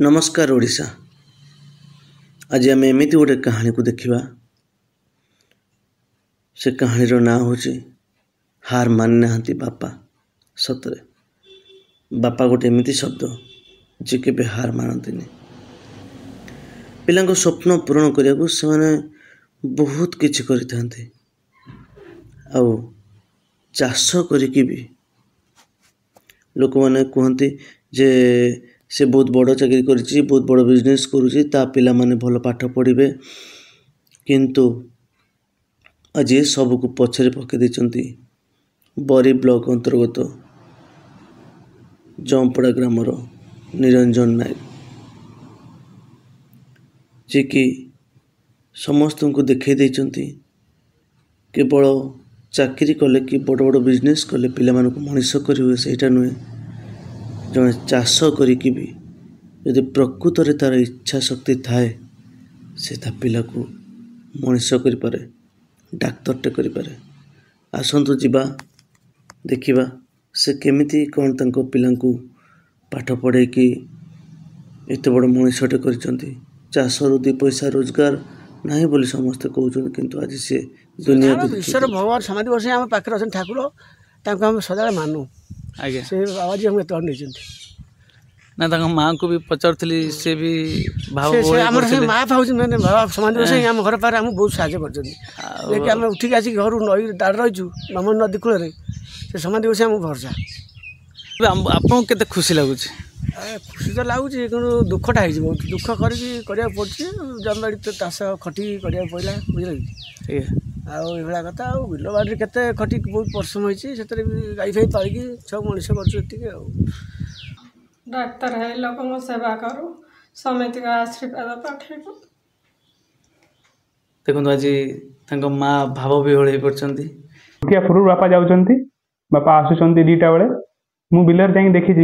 नमस्कार ओडिशा। आज आम एमती गोटे कहानी को देखा। से कहानीर ना हूँ हार मानि ना बापा। सतरे बापा गोटे एमती शब्द जे के हार मानती पिला स्वप्न पूरण करने को से बहुत किछि करते चाष करिकी भी लोक मैंने कहते जे से बहुत बड़ चाकरी करिछि, बहुत बड़ बिजनेस करुछि, ता पिला माने भल पाठ पढ़िबे। किंतु आज सब को पछरे पकई देछंती बरी ब्लॉक अंतर्गत जमपड़ा ग्रामर निरंजन नायक, जे कि समस्त को देखई देछंती केवल चाकरी कले कि बड़ बड़ बिजनेस कले पिला मानक मनीष करिवे सेटा नुहे। जड़े चाष करिकी भी यदि प्रकृत रे तार इच्छा शक्ति थाए से ता पिला को मनीष करिपारे, डाक्तरटे करिपारे। आसंतु जीवा देखिबा से केमिति कौन तांको पिलांकु पाठ पढ़े कि एते बड़ मनीषटे करिसंती। चाषरु दी पैसा रोजगार नहीं बोली समस्ते कहउछन, किंतु आज से दुनिया को ईश्वर भगवान समाधि बसे हम पाखरे अछन ठाकुर, तांको हम सदा मानू। आगे से बाबाजी हम एत नहीं ना तांको मां को भी पचारथली से भी भाव से हमर से मां भाउज ने बाबा समाधि बसे हम घर पारे हम बहुत साहाय्य करछन। लेकिन हम उठी आसी घर नई दाड़ रहिछु मामन नदी कूल रे से समाधि बसे हम भरसा। आपन केते खुशी लागुछ? खुशी तो लगुच कि दुखटा है बहुत दुख करा पड़े जमबाड़ी तो चाष खटी करा पड़ा बुझल कि आउला कथा बिल बाड़ी के खटी बहुत परिश्रम होती गाई फाई पालिकी सब मनीष कर डाक्तर है लोक सेवा करू समिति का आशीर्वाद पठेबू। देखो आज माँ भाव भी हड़े पड़ती बापा जाऊँच बापा आसुँच दीटा बेले मु बिलर जा देखी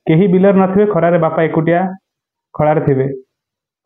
कहीं बिलर नथिबे खरारे बापा एकुटिया खड़ारे थे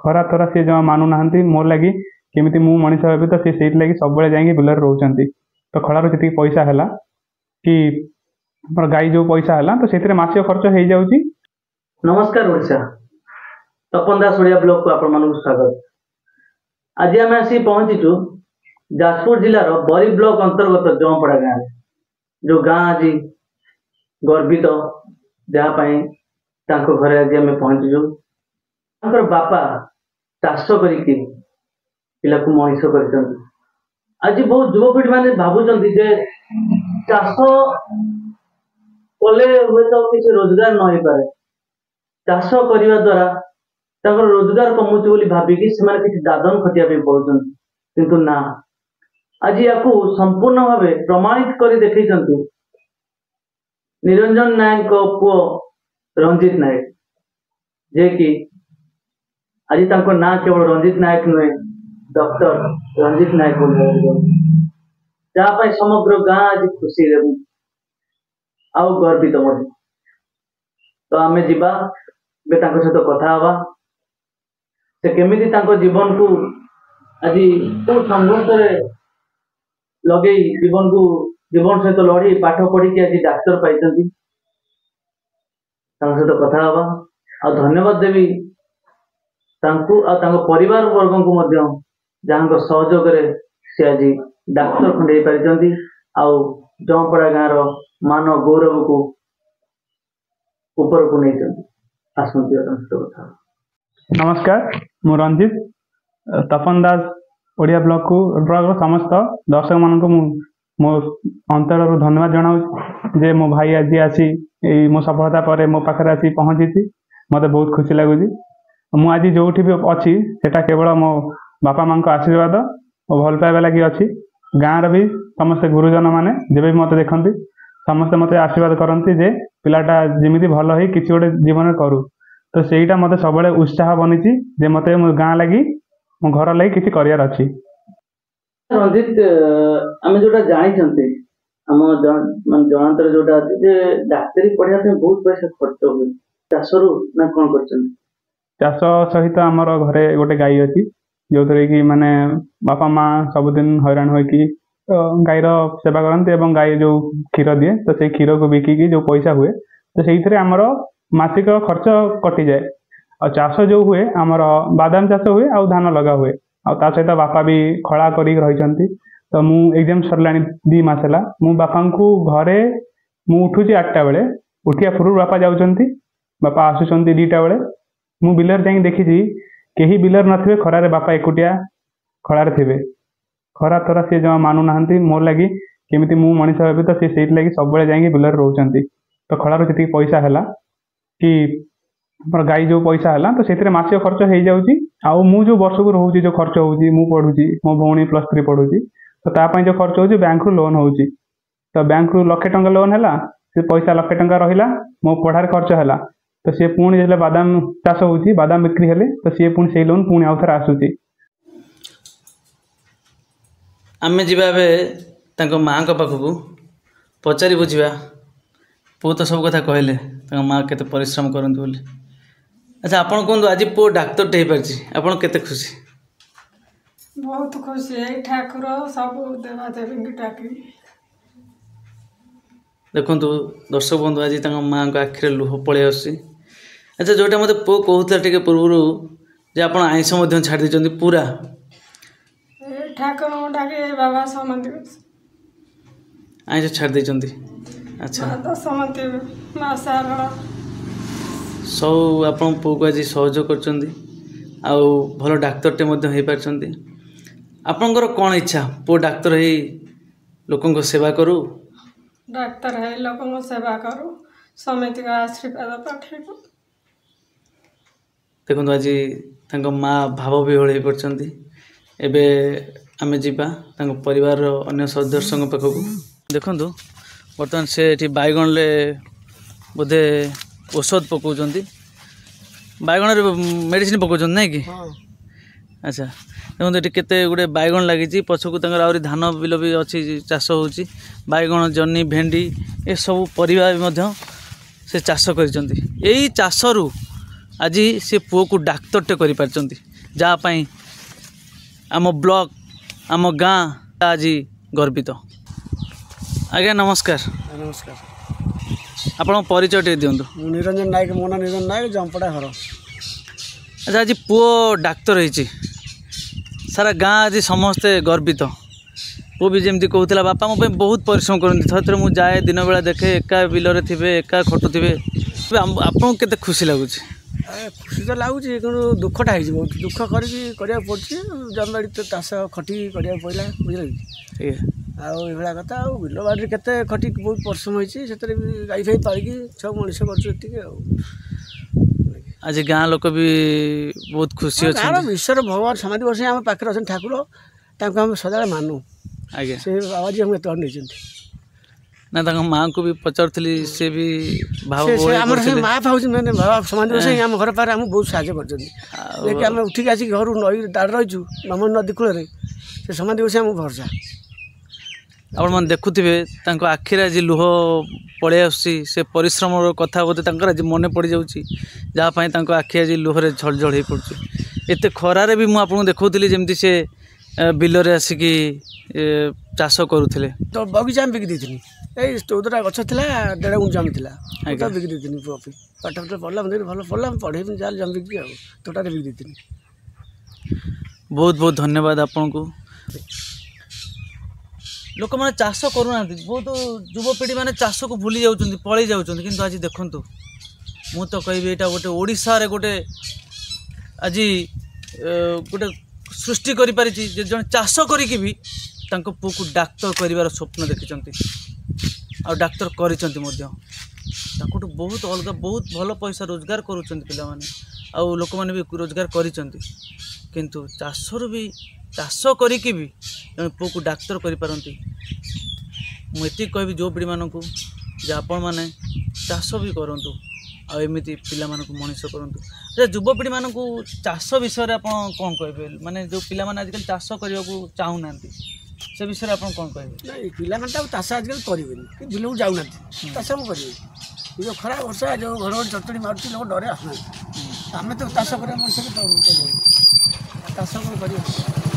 खरा थरा सी जमा मानु ना मोर लगी केमिति मु मनीष भावी तो से लगी सब जा बिलर रोचंती। तो खड़ार जी पैसा है कि गाई जो पैसा है तो से मासिक खर्च हो जाऊँगी। नमस्कार ओडिशा, तपन दास ओडिया ब्लॉग को आपण मानक स्वागत। आज आम आसी पहुंचीचु जाजपुर जिलार बरी ब्लॉक अंतर्गत जमपड़ा गाँव, जो गाँ आज गर्वित जहाँपाई घरे आज आम पहुंचीचु। बापा चाष करिकी पिला को मनीष कर आज बहुत युवपीढ़ी मैंने भावुं जे चाष कले हुए तो किसी रोजगार न हो पाए, चाष करने द्वारा रोजगार कमुची बोली भाविकी से किसी दादन खटिया पड़ुं, किंतु ना आज या संपूर्ण भाव प्रमाणित कर देखी निरंजन नायक पुओ रंजित नायक, जे कि आज ना केवल रंजित नायक नुहे डॉक्टर रंजित नायक जहाँ समग्र गाँ आज खुशी आउ गर्वित मत। तो आम जीवा सहित कथा हवा से केमिति जीवन को आज बहुत संघर्ष लगे जीवन सहित लड़ी पाठ पढ़ी आज डाक्तर पाई सहित कथा हवा। आ धन्यवाद देवी परिवार वर्ग को जहाँ सहयोग से आज डाक्तर खंडे पारी जमपड़ा गाँव मान गौरव को ऊपर को नहीं कथा। नमस्कार, मु रंजित तपन दास ओडिया ब्लॉग को समस्त दर्शक मान मो अंतर धन्यवाद जनाऊँ जे मो भाई आज आसी मो सफलता पर मो पाखे आसी पहुंची मत बहुत खुशी लगुच। मु आज जो भी अच्छी सेटा केवल मो बापा माँ आशीर्वाद और भल पाइबा लगी अच्छी। गाँव भी समस्त गुरुजन मैंने जब भी मत देखती समस्ते मत आशीर्वाद करती जे पिलाटा जमी भल हो कि गोटे जीवन करू। तो सहीटा मत सब उत्साह बनी जे मत मो गाँ लगी मो घर लगी किसी करार अच्छी। रंजित आम जो जानी आम जनातर जोटा डाक्तरी पढ़ा बहुत पैसा खर्च हुए चाषरू ना कौन कर चाष सहित आमर घरे गोटे गाई अच्छी जो थे कि माने बापा माँ सबुदिन हैरान हो कि गाईर सेवा करते गाई जो क्षीर दिए तो से क्षीर को बिकिकी जो पैसा हुए तो से आमर मासिक खर्च कटि जाए। ଆଉ ଚାଷ ଯେଉଁ ହୁଏ ଆମର ବାଦାମ ଚାଷ ହୁଏ ଆଉ ଧାନ ଲଗା ହୁଏ ଆଉ ତା ସହିତ ବାପା ବି ଖଳା କରିକି ରହିଛନ୍ତି। ତ ମୁଁ ଏକ୍ଜାମ ସରିଲାଣି 2 ମାସ ହେଲା। ମୁଁ ବାପାଙ୍କୁ ଘରେ ମୁଁ ଉଠୁଛି 8ଟା ବେଳେ, ଉଠିବା ପୂର୍ବରୁ ବାପା ଯାଉଛନ୍ତି, ବାପା ଆସୁଛନ୍ତି 2ଟା ବେଳେ। ମୁଁ ବିଲରେ ଯାଇକି ଦେଖିଛି କେହି ବିଲରେ ନଥିବେ, ଖରାରେ ବାପା ଏକୁଟିଆ ଖଳାରେ ଥିବେ। ଖରା ତରା ସିଏ ଜମା ମାନୁନାହାନ୍ତି ମୋ ଲାଗି କେମିତି ମୁଁ ମଣିଷ ହେବି, ତ ସିଏ ସେଇଥିଲାଗି ସବୁବେଳେ ଯାଇକି ବିଲରେ ରହୁଛନ୍ତି। ତ ଖଳାରୁ ଯେତିକି ପଇସା ହେଲା କି ଆମର ଗାଈ ଯେଉଁ ପଇସା ହେଲା ତ ସେଥିରେ ମାସିକ ଖର୍ଚ୍ଚ ହେଇଯାଉଛି। ଆଉ ମୁଁ ଯେଉଁ ବର୍ଷକୁ ରହୁଛି ଯେଉଁ ଖର୍ଚ୍ଚ ହେଉଛି, ମୁଁ ପଢ଼ୁଛି, ମୋ ଭଉଣୀ +3 ପଢ଼ୁଛି, ତ ତା ପାଇଁ ଯେଉଁ ଖର୍ଚ୍ଚ ହେଉଛି ବ୍ୟାଙ୍କରୁ ଲୋନ୍ ହେଉଛି। ତ ବ୍ୟାଙ୍କରୁ 1,00,000 ଟଙ୍କା ଲୋନ୍ ହେଲା, ସେ ପଇସା 1,00,000 ଟଙ୍କା ରହିଲା, ମୋ ପଢ଼ାରେ ଖର୍ଚ୍ଚ ହେଲା। ତ ସିଏ ପୁଣି ଯେତେବେଳେ ବାଦାମ ଚାଷ ହେଉଛି, ବାଦାମ ବିକ୍ରି ହେଲେ ତ ସିଏ ପୁଣି ସେଇ ଲୋନ୍ ପୁଣି ଆଉ ଥରେ ଆସୁଛି। ଆମେ ଯିବା ଏବେ ତାଙ୍କ ମାଆଙ୍କ ପାଖକୁ ପଚାରି ବୁଝିବା। ପୁଅ ତ ସବୁ କଥା କହିଲେ ତାଙ୍କ ମାଆ କେତେ ପରିଶ୍ରମ କରନ୍ତି ବୋଲି। ଆଚ୍ଛା, ଆପଣ କୁହନ୍ତୁ, ଆଜି ପୁଅ ଡାକ୍ତରଟେ ହେଇପାରିଛି, ଆପଣ କେତେ ଖୁସି? ବହୁତ ଖୁସି। ଏଇ ଠାକୁର ସବୁ ଦେବାଦେବୀଙ୍କୁ ଡାକି ଦେଖନ୍ତୁ ଦର୍ଶକ ବନ୍ଧୁ, ଆଜି ତାଙ୍କ ମାଆଙ୍କ ଆଖିରେ ଲୁହ ପଳେଇ ଆସୁଛି। ଆଚ୍ଛା, ଯେଉଁଟା ମୋତେ ପୁଅ କହୁଥିଲା ଟିକେ ପୂର୍ବରୁ ଯେ ଆପଣ ଆଇଁଷ ମଧ୍ୟ ଛାଡ଼ି ଦେଇଛନ୍ତି ପୁରା, ଏ ଠାକୁରଙ୍କୁ ଡାକି ବାବା ସମନ୍ତି ଆଇଁଷ ଛାଡ଼ି ଦେଇଛନ୍ତି। ଆଚ୍ଛା, ସମନ୍ତି ମା ଶାରଳା ସବୁ ଆପଣ ପୁଅକୁ ଆଜି ସହଯୋଗ କରିଛନ୍ତି ଆଉ ଭଲ ଡାକ୍ତରଟେ ମଧ୍ୟ ହେଇପାରିଛନ୍ତି। ଆପଣଙ୍କର କ'ଣ ଇଚ୍ଛା? ପୁଅ ଡାକ୍ତର ହେଇ ଲୋକଙ୍କ ସେବା କରୁ, ଡାକ୍ତର ହେଇ ଲୋକଙ୍କ ସେବା କରୁ, ସମିତିଙ୍କ ଆଶୀର୍ବାଦ ପାଠେଇବୁ। ଦେଖନ୍ତୁ ଆଜି ତାଙ୍କ ମାଆ ଭାବ ବିହ୍ୱଳ ହୋଇପଡ଼ିଛନ୍ତି। ଏବେ ଆମେ ଯିବା ତାଙ୍କ ପରିବାରର ଅନ୍ୟ ସଦସ୍ୟଙ୍କ ପାଖକୁ। ଦେଖନ୍ତୁ ବର୍ତ୍ତମାନ ସେ ଏଠି ବାଇଗଣରେ ବୋଧେ ଔଷଧ ପକାଉଛନ୍ତି, ବାଇଗଣରେ ମେଡ଼ିସିନ ପକାଉଛନ୍ତି ନାଇଁ କି? ଆଚ୍ଛା, ଦେଖନ୍ତୁ ଏଠି କେତେ ଗୁଡ଼ିଏ ବାଇଗଣ ଲାଗିଛି, ପଛକୁ ତାଙ୍କର ଆହୁରି ଧାନ ବିଲ ବି ଅଛି, ଚାଷ ହେଉଛି। ବାଇଗଣ, ଜହ୍ନି, ଭେଣ୍ଡି ଏସବୁ ପରିବା ମଧ୍ୟ ସେ ଚାଷ କରିଛନ୍ତି। ଏଇ ଚାଷରୁ ଆଜି ସେ ପୁଅକୁ ଡାକ୍ତରଟେ କରିପାରିଛନ୍ତି, ଯାହା ପାଇଁ ଆମ ବ୍ଲକ, ଆମ ଗାଁ ଆଜି ଗର୍ବିତ। ଆଜ୍ଞା ନମସ୍କାର। ନମସ୍କାର। ଆପଣଙ୍କ ପରିଚୟ ଟିକେ ଦିଅନ୍ତୁ। ମୁଁ ନିରଞ୍ଜନ ନାୟକ, ମୋ ନାଁ ନିରଞ୍ଜନ ନାୟକ, ଜମ୍ପଡ଼ା ଘର। ଆଚ୍ଛା, ଆଜି ପୁଅ ଡାକ୍ତର ହେଇଛି, ସାରା ଗାଁ ଆଜି ସମସ୍ତେ ଗର୍ବିତ। ପୁଅ ବି ଯେମିତି କହୁଥିଲା ବାପା ମୋ ପାଇଁ ବହୁତ ପରିଶ୍ରମ କରନ୍ତି, ଥରେ ଥରେ ମୁଁ ଯାଏ ଦିନବେଳା ଦେଖେ ଏକା ବିଲରେ ଥିବେ, ଏକା ଖଟୁଥିବେ। ଆପଣଙ୍କୁ କେତେ ଖୁସି ଲାଗୁଛି? ଖୁସି ତ ଲାଗୁଛି, କିନ୍ତୁ ଦୁଃଖଟା ହେଇଯିବ। ଦୁଃଖ କରିକି କରିବାକୁ ପଡ଼ୁଛି, ଜମିବାଡ଼ି ତ ଚାଷ ଖଟିକି କରିବାକୁ ପଡ଼ିଲା, ବୁଝିଲେ କି? ଆଉ ଏଇଭଳିଆ କଥା। ଆଉ ବିଲ ବାଡ଼ିରେ କେତେ ଖଟି ବହୁତ ପରିଶ୍ରମ ହେଇଛି, ସେଥିରେ ବି ଗାଈ ଫାଇ ପାଳିକି ସବୁ ମଣିଷ କରୁଛୁ ଏତିକି। ଆଉ ଆଜି ଗାଁ ଲୋକ ବି ବହୁତ ଖୁସି ଅଛନ୍ତି। ଗାଁର ବିଶ୍ୱର ଭଗବାନ ସମାଧି ବସେଇ ଆମ ପାଖରେ ଅଛନ୍ତି ଠାକୁର, ତାଙ୍କୁ ଆମେ ସଦାବେଳେ ମାନୁ। ଆଜ୍ଞା, ସେ ବାବାଜୀ ଆମକୁ ଏତେ ନେଇଛନ୍ତି। ନା ତାଙ୍କ ମାଆଙ୍କୁ ବି ପଚାରୁଥିଲି, ସେ ବି ଭାବ ଆମର ସେ ମା ପାଉଛି ମାନେ ବାବା ସମାଧି ବସେଇ ଆମ ଘର ପାଖରେ ଆମକୁ ବହୁତ ସାହାଯ୍ୟ କରିଛନ୍ତି। ଯାଇକି ଆମେ ଉଠିକି ଆସିକି ଘରୁ ନଈ ଦାঁଡ଼ ରହିଛୁ, ବ୍ରାହ୍ମଣୀ ନଦୀ କୂଳରେ, ସେ ସମାଧି ବସେଇ ଆମକୁ ଭରସା। ଆପଣମାନେ ଦେଖୁଥିବେ ତାଙ୍କ ଆଖିରେ ଆଜି ଲୁହ ପଳେଇ ଆସୁଛି, ସେ ପରିଶ୍ରମର କଥା ବୋଧେ ତାଙ୍କର ଆଜି ମନେ ପଡ଼ିଯାଉଛି, ଯାହା ପାଇଁ ତାଙ୍କ ଆଖି ଆଜି ଲୁହରେ ଝଳଝଳ ହୋଇପଡ଼ୁଛି। ଏତେ ଖରାରେ ବି ମୁଁ ଆପଣଙ୍କୁ ଦେଖାଉଥିଲି ଯେମିତି ସେ ବିଲରେ ଆସିକି ଚାଷ କରୁଥିଲେ। ତ ବଗିଚା ଆମେ ବିକି ଦେଇଥିଲି, ଏଇ 14ଟା ଗଛ ଥିଲା, 1.5 ଗୁଣ୍ଠ ଜମି ଥିଲା, ବିକି ଦେଇଥିଲି। ପୁଅ ପାଠ ପାଠ ପଢ଼ିଲା, ମନ୍ଦିର ଭଲ ପଢ଼ିଲା, ମୁଁ ପଢ଼େଇବି ଯାହେଲେ ଜମି ବିକି, ଆଉ ତୋଟାରେ ବିକି ଦେଇଥିଲି। ବହୁତ ବହୁତ ଧନ୍ୟବାଦ ଆପଣଙ୍କୁ। ଲୋକମାନେ ଚାଷ କରୁନାହାନ୍ତି, ବହୁତ ଯୁବପିଢ଼ି ମାନେ ଚାଷକୁ ଭୁଲି ଯାଉଛନ୍ତି, ପଳେଇ ଯାଉଛନ୍ତି। କିନ୍ତୁ ଆଜି ଦେଖନ୍ତୁ, ମୁଁ ତ କହିବି ଏଇଟା ଗୋଟେ ଓଡ଼ିଶାରେ ଗୋଟେ ଆଜି ଗୋଟେ ସୃଷ୍ଟି କରିପାରିଛି ଯେ ଜଣେ ଚାଷ କରିକି ବି ତାଙ୍କ ପୁଅକୁ ଡାକ୍ତର କରିବାର ସ୍ୱପ୍ନ ଦେଖିଛନ୍ତି ଆଉ ଡାକ୍ତର କରିଛନ୍ତି ମଧ୍ୟ। ତାଙ୍କଠୁ ବହୁତ ଅଲଗା, ବହୁତ ଭଲ ପଇସା ରୋଜଗାର କରୁଛନ୍ତି ପିଲାମାନେ, ଆଉ ଲୋକମାନେ ବି ରୋଜଗାର କରିଛନ୍ତି। କିନ୍ତୁ ଚାଷରୁ ବି, ଚାଷ କରିକି ବି ଜଣେ ପୁଅକୁ ଡାକ୍ତର କରିପାରନ୍ତି। ମୁଁ ଏତିକି କହିବି ଯୁବପିଢ଼ିମାନଙ୍କୁ ଯେ ଆପଣମାନେ ଚାଷ ବି କରନ୍ତୁ ଆଉ ଏମିତି ପିଲାମାନଙ୍କୁ ମଣିଷ କରନ୍ତୁ। ଯୁବପିଢ଼ିମାନଙ୍କୁ ଚାଷ ବିଷୟରେ ଆପଣ କ'ଣ କହିବେ? ମାନେ ଯେଉଁ ପିଲାମାନେ ଆଜିକାଲି ଚାଷ କରିବାକୁ ଚାହୁଁନାହାନ୍ତି, ସେ ବିଷୟରେ ଆପଣ କ'ଣ କହିବେ? ନାଇଁ, ପିଲାମାନେ ତ ଚାଷ ଆଜିକାଲି କରିବେନି, କି ବିଲକୁ ଯାଉନାହାନ୍ତି, ଚାଷ ମୁଁ କରିବି। ଯେଉଁ ଖରା ବର୍ଷା, ଯେଉଁ ଘଡ଼ଘଡ଼ି ଚଡ଼ଚଡ଼ି ମାରୁଛି, ଲୋକ ଡରେ ଆସୁନାହାନ୍ତି। ଆମେ ତ ଚାଷ କରିବା ମଣିଷ କରିବୁ, ଚାଷ କ'ଣ କରିବ?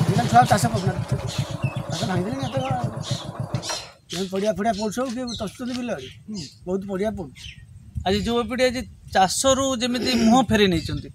ଆଜିକାଲି ଛୁଆ ଚାଷ କରୁନାହାନ୍ତି, ଚାଷ ଭାଙ୍ଗିଦେଲେଣି। ଏତେ ପଡ଼ିଆ ଫଡ଼ିଆ ପଡ଼ୁଛୁ, କିଏ ତସୁଛନ୍ତି ବିଲ ଆଡ଼େ, ବହୁତ ପଡ଼ିଆ ପଡ଼ୁଛି। ଆଜି ଯୁବପିଢ଼ି ଆଜି ଚାଷରୁ ଯେମିତି ମୁହଁ ଫେରେଇ ନେଇଛନ୍ତି।